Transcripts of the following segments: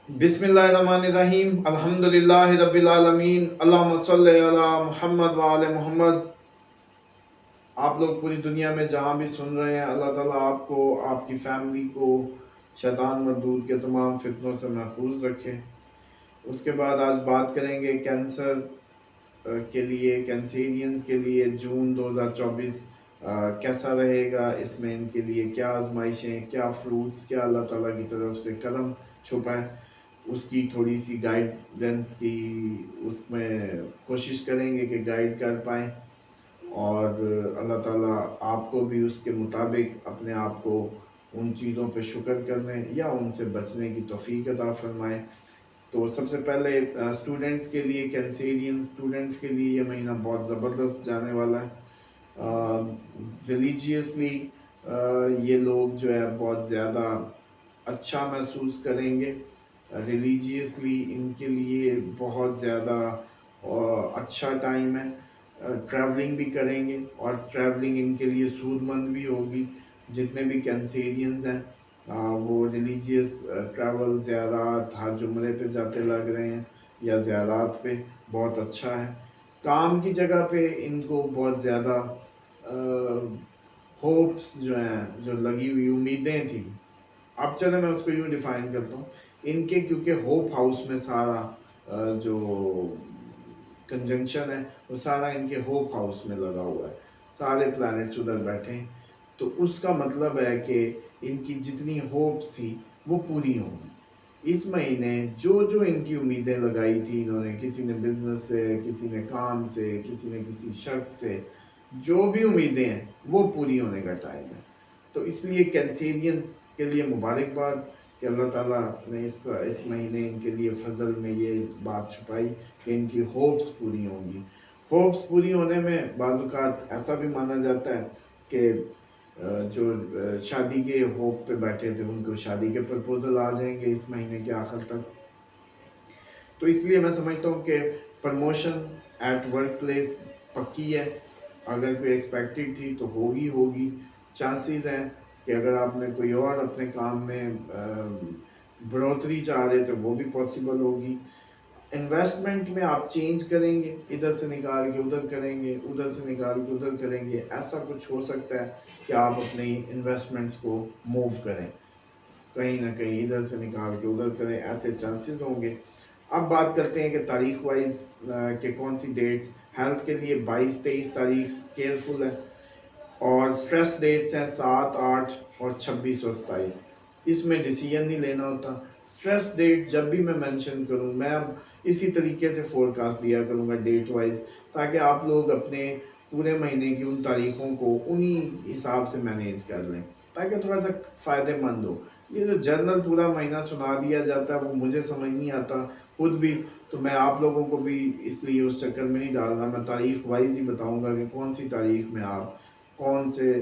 बिस्मिल्लाहिर्रहमानिर्रहीम अल्हम्दुलिल्लाहि रब्बिल आलमीन अल्लाहुम्मा सल्लि अला मुहम्मद व आले मोहम्मद। आप लोग पूरी दुनिया में जहाँ भी सुन रहे हैं, अल्लाह ताला आपको, आपकी फैमिली को शैतान मरदूद के तमाम फितनों से महफूज रखे। उसके बाद आज बात करेंगे कैंसर के लिए, कैंसेरियंस के लिए जून 2024 कैसा रहेगा, इसमें इनके लिए क्या आजमाइशें, क्या फ्रूट्स, क्या अल्लाह ताला की तरफ से करम छुपा है, उसकी थोड़ी सी गाइडेंस की उसमें कोशिश करेंगे कि गाइड कर पाएँ और अल्लाह ताला आपको भी उसके मुताबिक अपने आप को उन चीज़ों पे शुक्र करने या उनसे बचने की तौफीक अता फरमाए। तो सबसे पहले स्टूडेंट्स के लिए, कैंसेरियन स्टूडेंट्स के लिए ये महीना बहुत ज़बरदस्त जाने वाला है। रिलीजियसली ये लोग जो है बहुत ज़्यादा अच्छा महसूस करेंगे। रिलीजियसली इनके लिए बहुत ज़्यादा अच्छा टाइम है। ट्रैवलिंग भी करेंगे और ट्रैवलिंग इनके लिए सूदमंद भी होगी। जितने भी कैंसेरियंस हैं वो रिलीजियस ट्रैवल, ज़ियारात, हज उम्रे पे जाते लग रहे हैं या ज़ियारात पे, बहुत अच्छा है। काम की जगह पे इनको बहुत ज़्यादा होप्स जो हैं, जो लगी हुई उम्मीदें थी, अब चले मैं उसको यूँ डिफाइन करता हूँ। इनके क्योंकि होप हाउस में सारा जो कंजंक्शन है वो सारा इनके होप हाउस में लगा हुआ है, सारे प्लैनेट्स उधर बैठे हैं। तो उसका मतलब है कि इनकी जितनी होप्स थी वो पूरी होंगी। इस महीने जो जो इनकी उम्मीदें लगाई थी इन्होंने, किसी ने बिजनेस से, किसी ने काम से, किसी ने किसी शख्स से, जो भी उम्मीदें हैं वो पूरी होने का टाइम है। तो इसलिए कैंसेरियंस के लिए मुबारकबाद कि अल्लाह ताला ने इस महीने इनके लिए फजल में ये बात छुपाई कि इनकी होप्स पूरी होंगी। होप्स पूरी होने में बाज़ ऐसा भी माना जाता है कि जो शादी के होप पे बैठे थे उनको शादी के प्रपोजल आ जाएंगे इस महीने के आखिर तक। तो इसलिए मैं समझता हूँ कि प्रमोशन एट वर्क प्लेस पक्की है। अगर कोई एक्सपेक्टेड थी तो होगी होगी। चांसेस हैं कि अगर आपने कोई और अपने काम में बढ़ोतरी चाह रहे तो वो भी पॉसिबल होगी। इन्वेस्टमेंट में आप चेंज करेंगे, इधर से निकाल के उधर करेंगे, उधर से निकाल के उधर करेंगे, ऐसा कुछ हो सकता है कि आप अपनी इन्वेस्टमेंट्स को मूव करें, कहीं ना कहीं इधर से निकाल के उधर करें, ऐसे चांसेस होंगे। अब बात करते हैं कि तारीख वाइज के कौन सी डेट्स हेल्थ के लिए 22-23 तारीख केयरफुल है और स्ट्रेस डेट्स हैं 7, 8 और 26 और 27। इसमें डिसीजन नहीं लेना होता। स्ट्रेस डेट जब भी मैं मेंशन करूं, मैं अब इसी तरीके से फोरकास्ट दिया करूंगा डेट वाइज, ताकि आप लोग अपने पूरे महीने की उन तारीखों को उन्हीं हिसाब से मैनेज कर लें, ताकि थोड़ा सा फ़ायदेमंद हो। ये जो जर्नल पूरा महीना सुना दिया जाता है वो मुझे समझ नहीं आता खुद भी, तो मैं आप लोगों को भी इसलिए उस चक्कर में नहीं डाल रहा। मैं तारीख वाइज ही बताऊंगा कि कौन सी तारीख में आप कौन से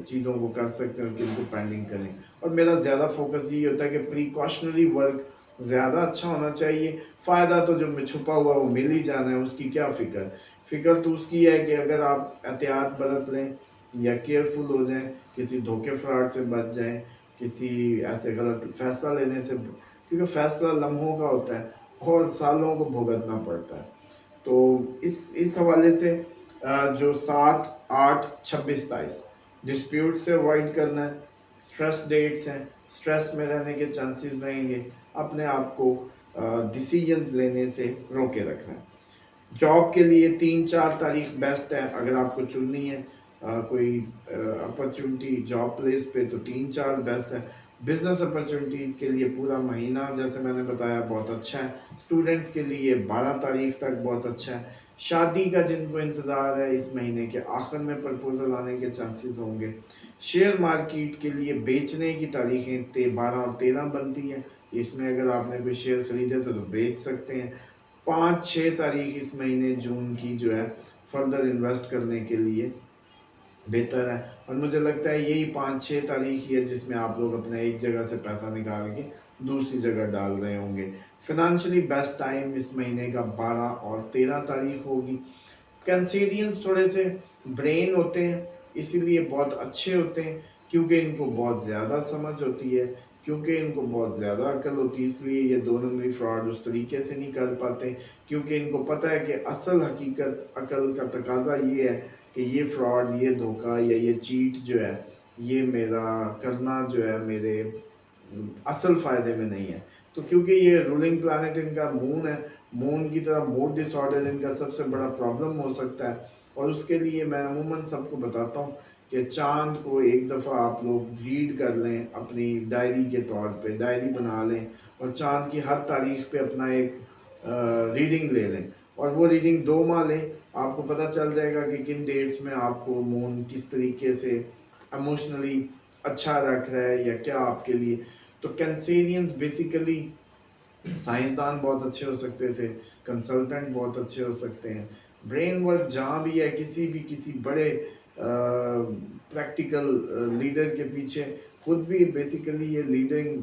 चीज़ों को कर सकते हैं और किनको पेंडिंग करें। और मेरा ज़्यादा फोकस यही होता है कि प्रिकॉशनरी वर्क ज़्यादा अच्छा होना चाहिए। फ़ायदा तो जो में छुपा हुआ वो मिल ही जाना है, उसकी क्या फ़िक्र। फ़िक्र तो उसकी है कि अगर आप एहतियात बरत लें या केयरफुल हो जाएं, किसी धोखे फ्रॉड से बच जाएं, किसी ऐसे गलत फैसला लेने से, क्योंकि फैसला लम्हों का होता है और सालों को भुगतना पड़ता है। तो इस हवाले से जो 7, 8, 26, 27 डिस्प्यूट से अवॉइड करना है। स्ट्रेस डेट्स हैं, स्ट्रेस में रहने के चांसेस रहेंगे। अपने आप को डिसीजंस लेने से रोके रखना है। जॉब के लिए 3-4 तारीख बेस्ट है अगर आपको चुननी है कोई अपॉर्चुनिटी जॉब प्लेस पे, तो 3-4 बेस्ट है। बिजनेस अपॉर्चुनिटीज़ के लिए पूरा महीना जैसे मैंने बताया बहुत अच्छा है। स्टूडेंट्स के लिए 12 तारीख तक बहुत अच्छा है। शादी का जिनको इंतज़ार है इस महीने के आखिर में प्रपोजल आने के चांसेस होंगे। शेयर मार्केट के लिए बेचने की तारीखें 12 और 13 बनती हैं कि इसमें अगर आपने कोई शेयर खरीदे तो बेच सकते हैं। 5-6 तारीख इस महीने जून की जो है फर्दर इन्वेस्ट करने के लिए बेहतर है। और मुझे लगता है यही 5-6 तारीख ही है जिसमें आप लोग अपने एक जगह से पैसा निकाल के दूसरी जगह डाल रहे होंगे। फिनेंशियली बेस्ट टाइम इस महीने का 12 और 13 तारीख होगी। कैंसेरियंस थोड़े से ब्रेन होते हैं, इसीलिए बहुत अच्छे होते हैं क्योंकि इनको बहुत ज़्यादा समझ होती है کیونکہ ان کو بہت زیادہ عقل ہوتی ہے، اس لیے یہ دو نمبری فراڈ اس طریقے سے نہیں کر پاتے، کیونکہ ان کو پتہ ہے کہ اصل حقیقت عقل کا تقاضا یہ ہے کہ یہ فراڈ، یہ دھوکہ یا یہ چیٹ جو ہے، یہ میرا کرنا جو ہے میرے اصل فائدے میں نہیں ہے۔ تو کیونکہ یہ رولنگ پلانٹ ان کا مون ہے، مون کی طرح موڈ ڈس آرڈر ان کا سب سے بڑا پرابلم ہو سکتا ہے، اور اس کے لیے میں عموماً سب کو بتاتا ہوں کہ چاند کو ایک دفعہ آپ لوگ ریڈ کر لیں، اپنی ڈائری کے طور پہ ڈائری بنا لیں، اور چاند کی ہر تاریخ پہ اپنا ایک ریڈنگ لے لیں، اور وہ ریڈنگ 2 ماہ لیں، آپ کو پتہ چل جائے گا کہ کن ڈیٹس میں آپ کو مون کس طریقے سے ایموشنلی اچھا رکھ رہا ہے یا کیا آپ کے لیے۔ تو کینسیرینز بیسیکلی سائنسدان بہت اچھے ہو سکتے تھے، کنسلٹنٹ بہت اچھے ہو سکتے ہیں، برین ورک جہاں بھی ہے کسی بڑے پریکٹیکل لیڈر کے پیچھے، خود بھی بیسیکلی یہ لیڈنگ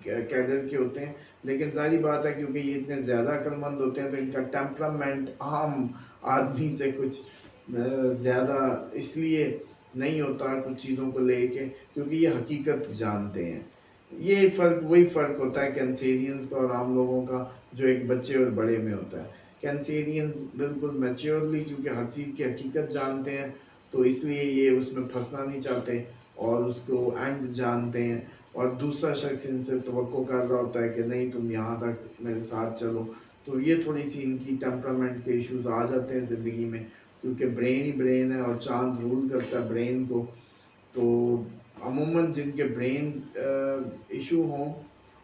کیڈر کے ہوتے ہیں، لیکن ظاہری بات ہے کیونکہ یہ اتنے زیادہ عقل مند ہوتے ہیں تو ان کا ٹیمپرامنٹ عام آدمی سے کچھ زیادہ اس لیے نہیں ہوتا کچھ چیزوں کو لے کے، کیونکہ یہ حقیقت جانتے ہیں۔ یہ فرق وہی فرق ہوتا ہے کینسیرینز کا اور عام لوگوں کا، جو ایک بچے اور بڑے میں ہوتا ہے۔ کینسیرینز بالکل میچیورلی کیونکہ ہر چیز کی حقیقت جانتے ہیں، تو اس لیے یہ اس میں پھنسنا نہیں چاہتے اور اس کو اینڈ جانتے ہیں، اور دوسرا شخص ان سے توقع کر رہا ہوتا ہے کہ نہیں تم یہاں تک میرے ساتھ چلو، تو یہ تھوڑی سی ان کی ٹیمپرامنٹ کے ایشوز آ جاتے ہیں زندگی میں، کیونکہ برین ہی برین ہے اور چاند رول کرتا ہے برین کو۔ تو عموماً جن کے برین ایشو ہوں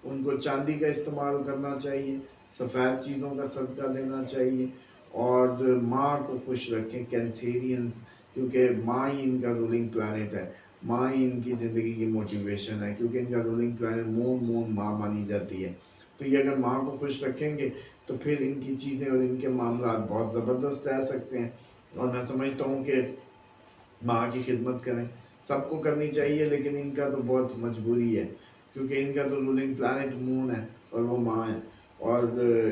ان کو چاندی کا استعمال کرنا چاہیے، سفید چیزوں کا صدقہ دینا چاہیے، اور ماں کو خوش رکھیں کینسیرینز، کیونکہ ماں ہی ان کا رولنگ پلانٹ ہے، ماں ہی ان کی زندگی کی موٹیویشن ہے، کیونکہ ان کا رولنگ پلانٹ مون ماں مانی جاتی ہے۔ تو یہ اگر ماں کو خوش رکھیں گے تو پھر ان کی چیزیں اور ان کے معاملات بہت زبردست رہ سکتے ہیں، اور میں سمجھتا ہوں کہ ماں کی خدمت کریں، سب کو کرنی چاہیے، لیکن ان کا تو بہت مجبوری ہے، کیونکہ ان کا تو رولنگ پلانٹ مون ہے اور وہ ماں ہے، اور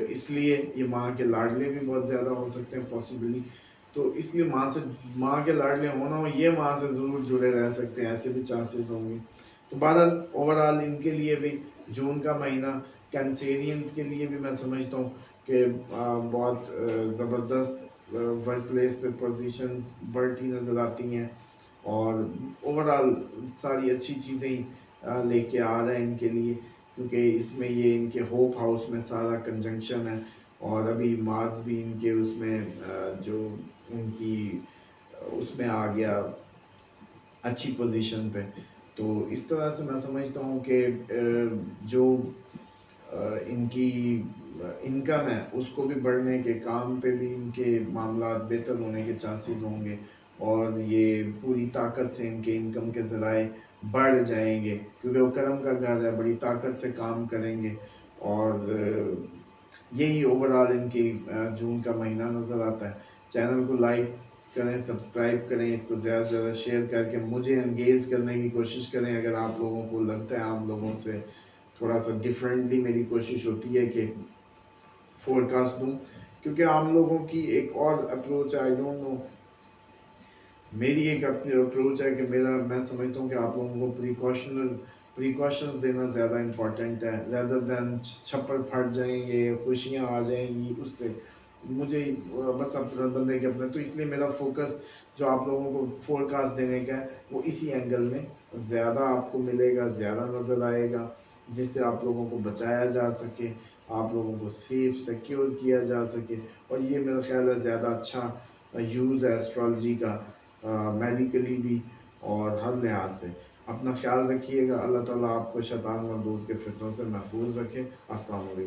اس لیے یہ ماں کے لاڈلے بھی بہت زیادہ ہو سکتے ہیں پاسبلی، تو اس لیے ماں کے لاڈلے ہونا ہو، یہ ماں سے ضرور جڑے رہ سکتے ہیں، ایسے بھی چانسز ہوں گے۔ تو بہرحال اوورآل ان کے لیے بھی جون کا مہینہ کینسیرینز کے لیے بھی میں سمجھتا ہوں کہ بہت زبردست ورک پلیس پہ پوزیشنز بڑھتی نظر آتی ہیں، اور اوورآل ساری اچھی چیزیں لے کے آ رہے ہیں ان کے لیے، کیونکہ اس میں یہ ان کے ہوپ ہاؤس میں سارا کنجنکشن ہے، اور ابھی مارس بھی ان کے اس میں جو ان کی اس میں آ گیا اچھی پوزیشن پہ، تو اس طرح سے میں سمجھتا ہوں کہ جو ان کی انکم ہے اس کو بھی بڑھنے کے، کام پہ بھی ان کے معاملات بہتر ہونے کے چانسز ہوں گے، اور یہ پوری طاقت سے ان کے انکم کے ذرائع بڑھ جائیں گے، کیونکہ وہ کرم کا گھر ہے، بڑی طاقت سے کام کریں گے، اور یہی اوورآل ان کی جون کا مہینہ نظر آتا ہے۔ چینل کو لائک کریں، سبسکرائب کریں، اس کو زیادہ سے زیادہ شیئر کر کے مجھے انگیج کرنے کی کوشش کریں، اگر آپ لوگوں کو لگتا ہے عام لوگوں سے تھوڑا سا ڈیفرنٹلی میری کوشش ہوتی ہے کہ فور کاسٹ دوں، کیونکہ عام لوگوں کی ایک اور اپروچ ہے، آئی ڈونٹ نو، میری ایک اپنی اپروچ ہے کہ میں سمجھتا ہوں کہ آپ لوگوں کو پریکاشنز دینا زیادہ امپورٹنٹ ہے، ریدر دین چھپڑ پھٹ جائیں گے، خوشیاں آ جائیں گی اس سے، مجھے بس اپنا بندے کے اپنے، تو اس لیے میرا فوکس جو آپ لوگوں کو فور کاسٹ دینے کا ہے وہ اسی اینگل میں زیادہ آپ کو ملے گا، زیادہ نظر آئے گا، جس سے آپ لوگوں کو بچایا جا سکے، آپ لوگوں کو سیف سیکیور کیا جا سکے، اور یہ میرا خیال ہے زیادہ اچھا یوز ہے ایسٹرالوجی کا، میڈیکلی بھی اور ہر لحاظ سے۔ اپنا خیال رکھیے گا، اللہ تعالیٰ آپ کو شیطان مردود کے فتنوں سے محفوظ رکھے۔ السلام علیکم۔